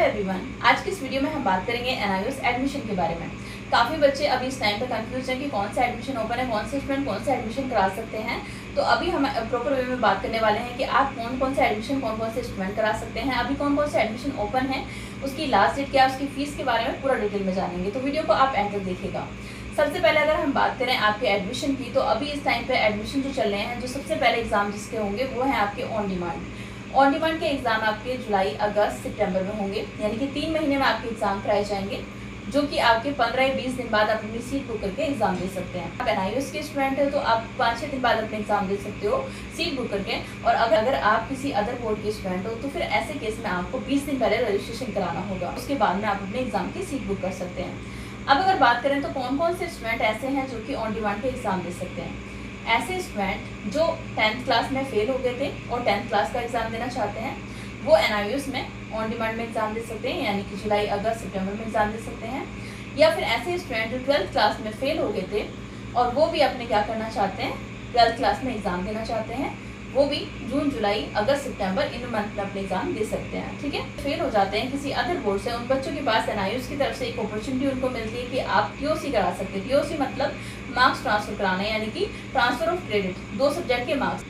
Everyone, आज की इस वीडियो में हम बात करेंगे एनआईओएस एडमिशन के बारे में। काफ़ी बच्चे अभी इस टाइम पे कंफ्यूज हैं कि कौन सा एडमिशन ओपन है, कौन से स्टूडेंट कौन सा एडमिशन करा सकते हैं। तो अभी हम प्रॉपर वे में बात करने वाले हैं कि आप कौन सा एडमिशन कौन से स्टूडेंट करा सकते हैं, अभी कौन सा एडमिशन ओपन है, उसकी लास्ट डेट क्या है, उसकी फीस के बारे में पूरा डिटेल में जानेंगे। तो वीडियो को आप एंड तक देखिएगा। सबसे पहले अगर हम बात करें आपके एडमिशन की, तो अभी इस टाइम पे एडमिशन जो चल रहे हैं, जो सबसे पहले एग्जाम जिसके होंगे वो है आपके ऑन डिमांड के एग्जाम आपके जुलाई, अगस्त, सितंबर में होंगे, यानी कि 3 महीने में आपके एग्जाम कराए जाएंगे, जो कि आपके 15 या 20 दिन बाद आप अपनी सीट बुक करके एग्जाम दे सकते हैं। आप एनआईओएस के स्टूडेंट है तो आप 5-6 दिन बाद अपने एग्जाम दे सकते हो सीट बुक करके। और अगर आप किसी अदर बोर्ड के स्टूडेंट हो तो फिर ऐसे केस में आपको 20 दिन पहले रजिस्ट्रेशन कराना होगा, उसके बाद में आप अपने एग्जाम की सीट बुक कर सकते हैं। अब अगर बात करें तो कौन से स्टूडेंट ऐसे हैं जो कि ऑन डिमांड के एग्जाम दे सकते हैं। ऐसे स्टूडेंट जो 10th क्लास में फेल हो गए थे और 10th क्लास का एग्जाम देना चाहते हैं, वो एनआईओएस में ऑन डिमांड में एग्जाम दे सकते हैं, यानी कि जुलाई, अगस्त, सितंबर में एग्जाम दे सकते हैं। या फिर ऐसे स्टूडेंट जो 12th क्लास में फेल हो गए थे और वो भी अपने क्या करना चाहते हैं, 12th क्लास में एग्जाम देना चाहते हैं, वो भी जून, जुलाई, अगस्त, सितंबर इन मंथ में अपने एग्जाम दे सकते हैं। ठीक है, फेल हो जाते हैं किसी अदर बोर्ड से, उन बच्चों के पास एनआईओएस की तरफ से एक अपॉर्चुनिटी उनको मिलती है कि आप टीओसी करा सकते हैं। टीओसी मतलब मार्क्स ट्रांसफर कराना, यानी कि ट्रांसफर ऑफ क्रेडिट, 2 सब्जेक्ट के मार्क्स।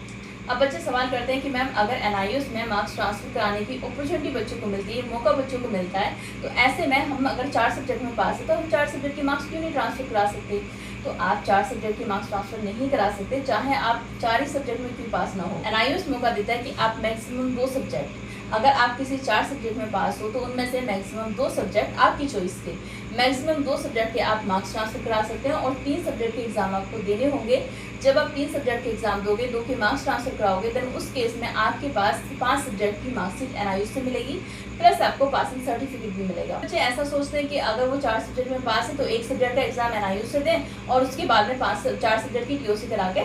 अब बच्चे सवाल करते हैं कि मैम अगर एनआईओएस में मार्क्स ट्रांसफर कराने की अपॉर्चुनिटी बच्चों को मिलती है, मौका बच्चों को मिलता है, तो ऐसे में हम अगर 4 सब्जेक्ट में पास है तो हम 4 सब्जेक्ट के मार्क्स क्यों नहीं ट्रांसफर करा सकते। तो आप 4 सब्जेक्ट के मार्क्स ट्रांसफर नहीं करा सकते, चाहे आप 4 ही सब्जेक्ट में क्यों पास ना हो। एनआईओएस मौका देता है कि आप मैक्सिमम 2 सब्जेक्ट, अगर आप किसी 4 सब्जेक्ट में पास हो तो उनमें से मैक्सिमम 2 सब्जेक्ट आपकी चॉइस के, मैक्सिमम 2 सब्जेक्ट के आप मार्क्स ट्रांसफर करा सकते हैं। और 3 सब्जेक्ट के एग्जाम आपको देने होंगे। जब आप 3 सब्जेक्ट के एग्जाम दोगे, 2 के मार्क्स ट्रांसफर कराओगे, देन उस केस में आपके पास 5 सब्जेक्ट की मार्कशीट एनआईओएस से मिलेगी, प्लस आपको पासिंग सर्टिफिकेट भी मिलेगा। बच्चे ऐसा सोचते हैं कि अगर वो 4 सब्जेक्ट में पास है तो 1 सब्जेक्ट का एग्जाम एनआईओएस से दें और उसके बाद में 4 सब्जेक्ट की टीओसी करा के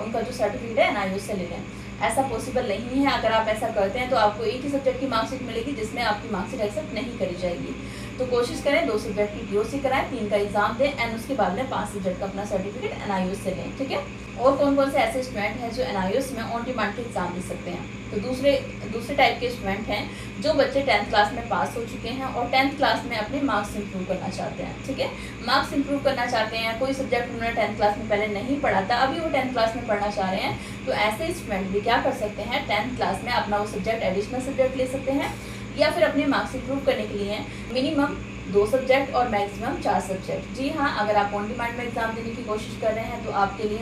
उनका जो सर्टिफिकेट है एनआईओएस से ले लें। ऐसा पॉसिबल नहीं है। अगर आप ऐसा करते हैं तो आपको एक ही सब्जेक्ट की मार्कशीट मिलेगी, जिसमें आपकी मार्कशीट एक्सेप्ट नहीं करी जाएगी। तो कोशिश करें 2 सब्जेक्ट की टीओसी कराएं, 3 का एग्जाम दें एंड उसके बाद में 5 सब्जेक्ट का अपना सर्टिफिकेट एनआईओएस से लें। ठीक है, और कौन से ऐसे स्टूडेंट हैं जो एनआईओएस में ऑन डिमांड के एग्जाम दे सकते हैं। तो दूसरे टाइप के स्टूडेंट हैं जो बच्चे 10th क्लास में पास हो चुके हैं और 10th क्लास में अपने मार्क्स इंप्रूव करना चाहते हैं। ठीक है, मार्क्स इंप्रूव करना चाहते हैं, कोई सब्जेक्ट उन्होंने 10th क्लास में पहले नहीं पढ़ा था, अभी वो 10th क्लास में पढ़ना चाह रहे हैं। तो ऐसे स्टूडेंट भी क्या कर सकते हैं, 10th क्लास में अपना वो सब्जेक्ट एडिशनल सब्जेक्ट ले सकते हैं, या फिर अपने मार्क्स इंप्रूव करने के लिए मिनिमम 2 सब्जेक्ट और मैक्सिमम 4 सब्जेक्ट। जी हाँ, अगर आप ऑन डिमांड में एग्जाम देने की कोशिश कर रहे हैं तो आपके लिए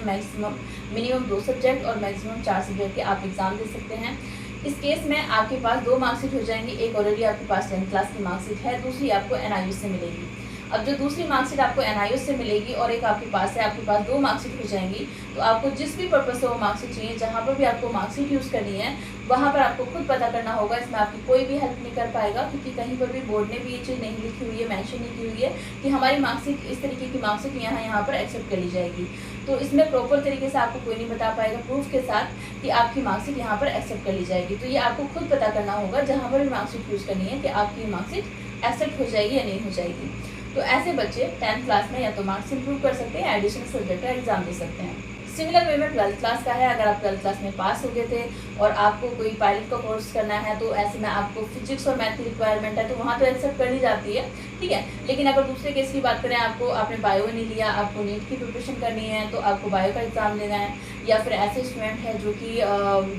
मिनिमम 2 सब्जेक्ट और मैक्सिमम 4 सब्जेक्ट के आप एग्जाम दे सकते हैं। इस केस में आपके पास 2 मार्कशीट हो जाएंगी, एक ऑलरेडी आपके पास 10th क्लास की मार्कशीट है, दूसरी आपको एनआईओएस से मिलेगी। अब जो दूसरी मार्कशीट आपको एनआईओएस से मिलेगी और एक आपके पास है, आपके पास 2 मार्कशीट हो जाएंगी। तो आपको जिस भी पर्पस से वो मार्कशीट चाहिए, जहाँ पर भी आपको मार्कशीट यूज़ करनी है, वहाँ पर आपको खुद पता करना होगा। इसमें आपकी कोई भी हेल्प नहीं कर पाएगा, क्योंकि कहीं पर भी बोर्ड ने भी ये चीज़ नहीं लिखी हुई है, मेंशन नहीं की हुई है कि हमारी मार्कशीट इस तरीके की मार्कशीट यहाँ पर एक्सेप्ट कर ली जाएगी। तो इसमें प्रॉपर तरीके से आपको कोई नहीं बता पाएगा प्रूफ के साथ कि आपकी मार्कशीट यहाँ पर एक्सेप्ट कर ली जाएगी। तो ये आपको खुद पता करना होगा जहाँ पर भी मार्कशीट यूज़ करनी है कि आपकी मार्कशीट एक्सेप्ट हो जाएगी या नहीं हो जाएगी। तो ऐसे बच्चे 10th क्लास में या तो मार्क्स इंप्रूव कर सकते हैं, एडिशनल सब्जेक्ट का एग्जाम दे सकते हैं। सिमिलर वे में 12th क्लास का है। अगर आप 12th क्लास में पास हो गए थे और आपको कोई पायलट का कोर्स करना है, तो ऐसे में आपको फिजिक्स और मैथ की रिक्वायरमेंट है, तो वहाँ तो एक्सेप्ट कर ली जाती है। ठीक है, लेकिन अगर दूसरे केस की बात करें, आपने बायो नहीं लिया, आपको नीट की प्रिपरेशन करनी है, तो आपको बायो का एग्जाम लेना है। या फिर ऐसे स्टूडेंट हैं जो कि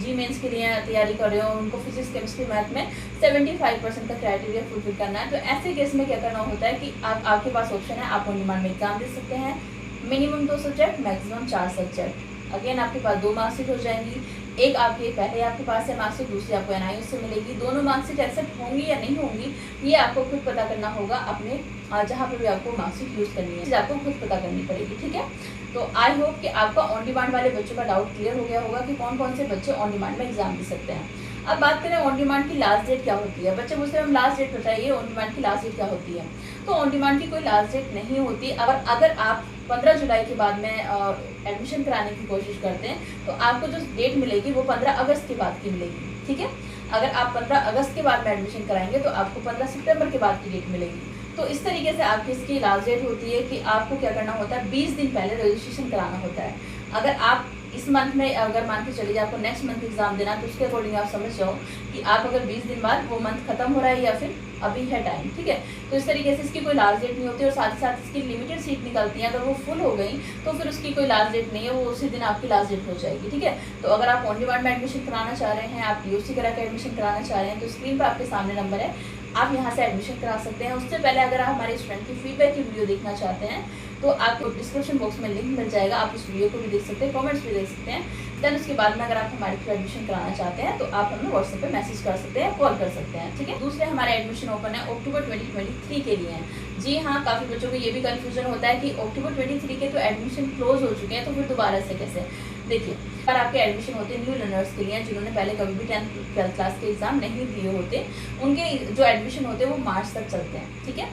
जी मेंस के लिए तैयारी कर रहे हो, उनको फिजिक्स, केमिस्ट्री, मैथ में 75% का क्राइटेरिया फुलफिल करना है। तो ऐसे केस में क्या करना होता है कि आपके पास ऑप्शन है, आप ऑन डिमांड में एग्जाम दे सकते हैं, minimum 2 subject, maximum 4 subject. Again आपके पास 2 मार्कशीट हो जाएंगी, एक पहले आपके पास है मार्कशीट, दूसरी आपको एनआईओएस से मिलेगी। दोनों मार्कशीट एक्सेप्ट होंगी या नहीं होंगी, ये आपको खुद पता करना होगा अपने जहाँ पर भी आपको मार्कशीट यूज़ करनी है, आपको खुद पता करनी पड़ेगी। ठीक है, तो आई होप कि आपका ऑन डिमांड वाले बच्चों का डाउट क्लियर हो गया होगा कि कौन से बच्चे ऑन डिमांड में एग्जाम दे सकते हैं। अब बात करें ऑन डिमांड की लास्ट डेट क्या होती है। बच्चे मुझसे हम लास्ट डेट बताइए, ऑन डिमांड की लास्ट डेट क्या होती है। तो ऑन डिमांड की कोई लास्ट डेट नहीं होती। अगर आप 15 जुलाई के बाद में एडमिशन कराने की कोशिश करते हैं तो आपको जो डेट मिलेगी वो 15 अगस्त के बाद की मिलेगी। ठीक है, अगर आप 15 अगस्त के बाद में एडमिशन कराएंगे तो आपको 15 सितंबर के बाद की डेट मिलेगी। तो इस तरीके से आपकी इसकी लास्ट डेट होती है कि आपको क्या करना होता है, 20 दिन पहले रजिस्ट्रेशन कराना होता है। अगर आप इस मंथ में अगर मान के चलिए आपको नेक्स्ट मंथ एग्जाम देना, तो उसके अकॉर्डिंग आप समझ जाओ कि आप अगर 20 दिन बाद वो मंथ खत्म हो रहा है या फिर अभी है टाइम, ठीक है। तो इस तरीके से इसकी कोई लास्ट डेट नहीं होती और साथ ही साथ इसकी लिमिटेड सीट निकलती है। अगर वो फुल हो गई तो फिर उसकी कोई लास्ट डेट नहीं है, वो उसी दिन आपकी लास्ट डेट हो जाएगी, ठीक है। तो अगर आप ऑन डिमांड में एडमिशन कराना चाह रहे हैं, आप PUC करा के एडमिशन कराना चाह रहे हैं, तो स्क्रीन पर आपके सामने नंबर है, आप यहाँ से एडमिशन करा सकते हैं। उससे पहले अगर आप हमारे स्टूडेंट की फीडबैक की वीडियो देखना चाहते हैं तो आपको डिस्क्रिप्शन बॉक्स में लिंक मिल जाएगा, आप उस वीडियो को भी देख सकते हैं, कमेंट्स भी देख सकते हैं। देन उसके बाद में अगर आप हमारे थ्रू एडमिशन कराना चाहते हैं तो आप हमें व्हाट्सएप पे मैसेज कर सकते हैं, कॉल कर सकते हैं, ठीक है। दूसरे हमारे एडमिशन ओपन है अक्टूबर 2023 के लिए हैं। जी हाँ, काफ़ी बच्चों को ये भी कन्फ्यूजन होता है कि अक्टूबर 23 के तो एडमिशन क्लोज हो चुके हैं, तो फिर दोबारा से कैसे। देखिए, पर आपके एडमिशन होते हैं न्यू लर्नर्स के लिए, जिन्होंने पहले कभी भी 10th 12th क्लास के एग्जाम नहीं दिए होते, उनके जो एडमिशन होते हैं वो मार्च तक चलते हैं, ठीक है।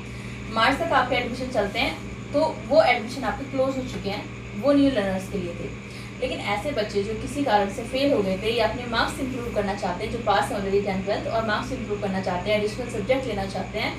मार्च तक आपके एडमिशन चलते हैं, तो वो एडमिशन आपके क्लोज हो चुके हैं, वो न्यू लर्नर्स के लिए थे। लेकिन ऐसे बच्चे जो किसी कारण से फेल हो गए थे या अपने मार्क्स इंप्रूव करना चाहते हैं, जो पास है ऑलरेडी 10th 12th और मार्क्स इंप्रूव करना चाहते हैं, एडिशनल सब्जेक्ट लेना चाहते हैं,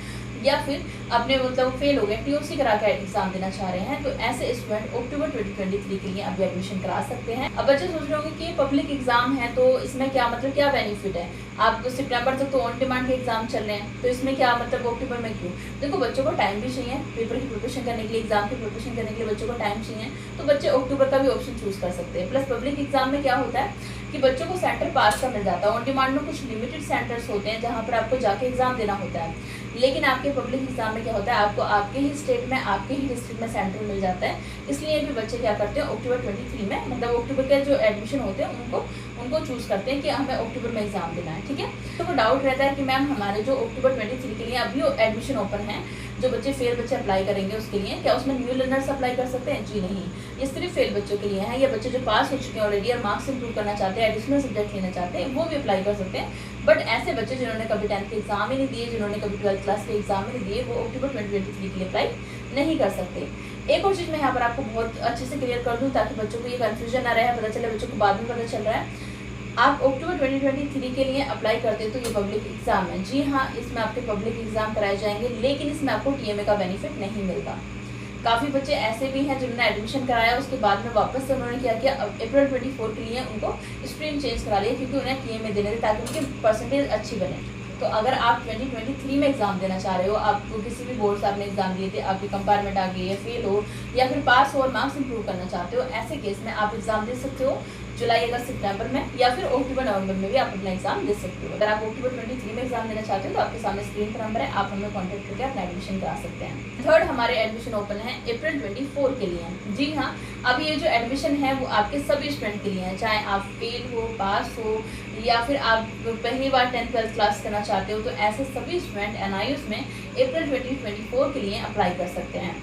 या फिर अपने मतलब फेल हो गए PUC करा के एग्जाम देना चाह रहे हैं, तो ऐसे स्टूडेंट अक्टूबर 2023 के लिए अभी एडमिशन करा सकते हैं। अब बच्चे सोच रहे होंगे कि ये पब्लिक एग्जाम है तो इसमें क्या मतलब क्या बेनिफिट है, आप तो सितंबर तक तो ऑन डिमांड के एग्जाम चल रहे हैं, तो इसमें क्या मतलब अक्टूबर में क्यों। देखो, बच्चों को टाइम भी चाहिए पेपर की प्रिपरेशन करने के लिए, एग्जाम की प्रिपरेशन करने के लिए बच्चों को टाइम चाहिए, तो बच्चे अक्टूबर का भी ऑप्शन चूज कर सकते हैं। प्लस पब्लिक एग्जाम में क्या होता है कि बच्चों को सेंटर पास का मिल जाता है। ऑन डिमांड में कुछ लिमिटेड सेंटर्स होते हैं जहाँ पर आपको जाके एग्जाम देना होता है, लेकिन आपके पब्लिक एग्जाम में क्या होता है, आपको आपके ही स्टेट में आपके ही डिस्ट्रिक्ट में सेंटर मिल जाता है। इसलिए भी बच्चे क्या करते हैं अक्टूबर 23 में, मतलब अक्टूबर के जो एडमिशन होते हैं उनको चूज करते हैं कि हमें अक्टूबर में एग्जाम देना है, ठीक है। तो डाउट रहता है कि मैम हमारे जो अक्टूबर 23 के लिए अभी एडमिशन ओपन है, जो बच्चे फेल बच्चे अप्लाई करेंगे उसके लिए, क्या उसमें न्यू लर्नर्स अप्लाई कर सकते हैं? जी नहीं, ये सिर्फ फेल बच्चों के लिए है। या बच्चे जो पास हो चुके हैं ऑलरेडी और मार्क्स इंप्रूव करना चाहते हैं, एडिशनल सब्जेक्ट लेना चाहते हैं, वो भी अप्लाई कर सकते हैं। बट ऐसे बच्चे जिन्होंने कभी 10th के एग्जाम ही नहीं दिए, जिन्होंने कभी 12th क्लास के एग्जाम ही नहीं दिए, वो अक्टूबर 2023 के लिए अप्लाई नहीं कर सकते। एक और चीज़ मैं यहाँ पर आपको बहुत अच्छे से क्लियर कर दूँ ताकि बच्चों को ये कन्फ्यूजन ना रहे, पता चले बच्चों को बाद में पता चल रहा है। आप अक्टूबर 2023 के लिए अप्लाई करते हैं तो ये पब्लिक एग्जाम है। जी हाँ, इसमें आपके पब्लिक एग्जाम कराए जाएंगे, लेकिन इसमें आपको TMA का बेनिफिट नहीं मिलता। काफ़ी बच्चे ऐसे भी हैं जिन्होंने एडमिशन कराया, उसके बाद में वापस से उन्होंने क्या किया, अब अप्रैल 24 के लिए उनको स्ट्रीम चेंज करा लिया क्योंकि उन्हें TMA देने थे ताकि उनकी परसेंटेज अच्छी बने। तो अगर आप 2023 में एग्जाम देना चाह रहे हो, आपको किसी भी बोर्ड से आपने एग्जाम दिए थे, आपकी कंपार्टमेंट आ गई है, फेल हो या फिर पास हो और मार्क्स इंप्रूव करना चाहते हो, ऐसे केस में आप एग्जाम दे सकते हो जुलाई अगस्त सितंबर में, या फिर अक्टूबर नवंबर में भी आप अपना एग्जाम दे सकते हो। अगर आप अक्टूबर 23 में एग्जाम देना चाहते हो तो आपके सामने स्क्रीन पर नंबर है, आप हमें कॉन्टैक्ट करके अपना एडमिशन करा सकते हैं। थर्ड हमारे एडमिशन ओपन है अप्रैल 24 के लिए। जी हाँ, अब ये जो एडमिशन है वो आपके सभी स्टूडेंट के लिए है, चाहे आप फेल हो, पास हो या फिर आप पहली बार 10th 12th क्लास करना चाहते हो, तो ऐसे सभी स्टूडेंट NIUS में अप्रैल 2024 के लिए अप्लाई कर सकते हैं।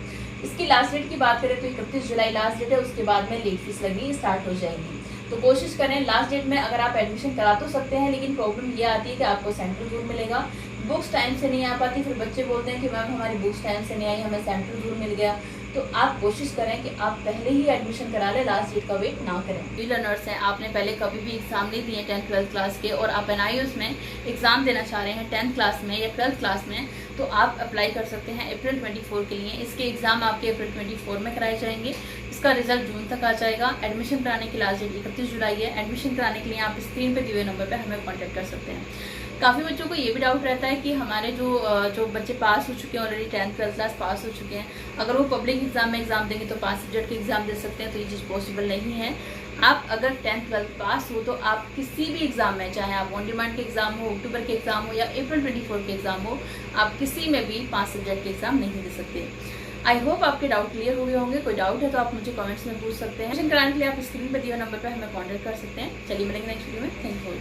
इसकी लास्ट डेट की बात करें तो 31 जुलाई लास्ट डेट है, उसके बाद में लेट फीस लगनी स्टार्ट हो जाएगी। तो कोशिश करें लास्ट डेट में अगर आप एडमिशन करा तो सकते हैं, लेकिन प्रॉब्लम ये आती है कि आपको सेंट्रल दूर मिलेगा, बुक्स टाइम से नहीं आ पाती, फिर बच्चे बोलते हैं कि मैम हमारी बुक्स टाइम से नहीं आई, हमें सेंट्रल दूर मिल गया। तो आप कोशिश करें कि आप पहले ही एडमिशन करा लें, लास्ट डेट का वेट ना करें। न्यू लर्नर्स हैं, आपने पहले कभी भी एग्जाम नहीं दिए 10th 12th क्लास के और आप NIUS में एग्जाम देना चाह रहे हैं 10th क्लास में या 12th क्लास में, तो आप अप्लाई कर सकते हैं अप्रैल 24 के लिए। इसके एग्जाम आपके अप्रैल 24 में कराए जाएंगे, इसका रिजल्ट जून तक आ जाएगा। एडमिशन कराने की लास्ट डेट 31 जुलाई है। एडमिशन कराने के लिए आप स्क्रीन पर दिए हुए नंबर पर हमें कॉन्टैक्ट कर सकते हैं। काफ़ी बच्चों को ये भी डाउट रहता है कि हमारे जो बच्चे पास हो चुके हैं already 10th 12th class pass हो चुके हैं, अगर वो पब्लिक एग्जाम में एग्जाम देंगे तो 5 सब्जेक्ट के एग्जाम दे सकते हैं, तो ये चीज़ पॉसिबल नहीं है। आप अगर 10th 12th पास हो तो आप किसी भी एग्जाम में, चाहे आप ऑन डिमांड के एग्जाम हो, अक्टूबर के एग्जाम हो या अप्रैल 24 के एग्जाम हो, आप किसी में भी 5 सब्जेक्ट के एग्जाम नहीं दे सकते। आई होप आपके डाउट क्लियर हो गए होंगे। कोई डाउट है तो आप मुझे कमेंट्स में पूछ सकते हैं। एडमिशन कराने के लिए आप स्क्रीन पर दिए नंबर पर हमें कॉन्टैक्ट कर सकते हैं। चलिए मिलेंगे नेक्स्ट वीडियो में। Thank you.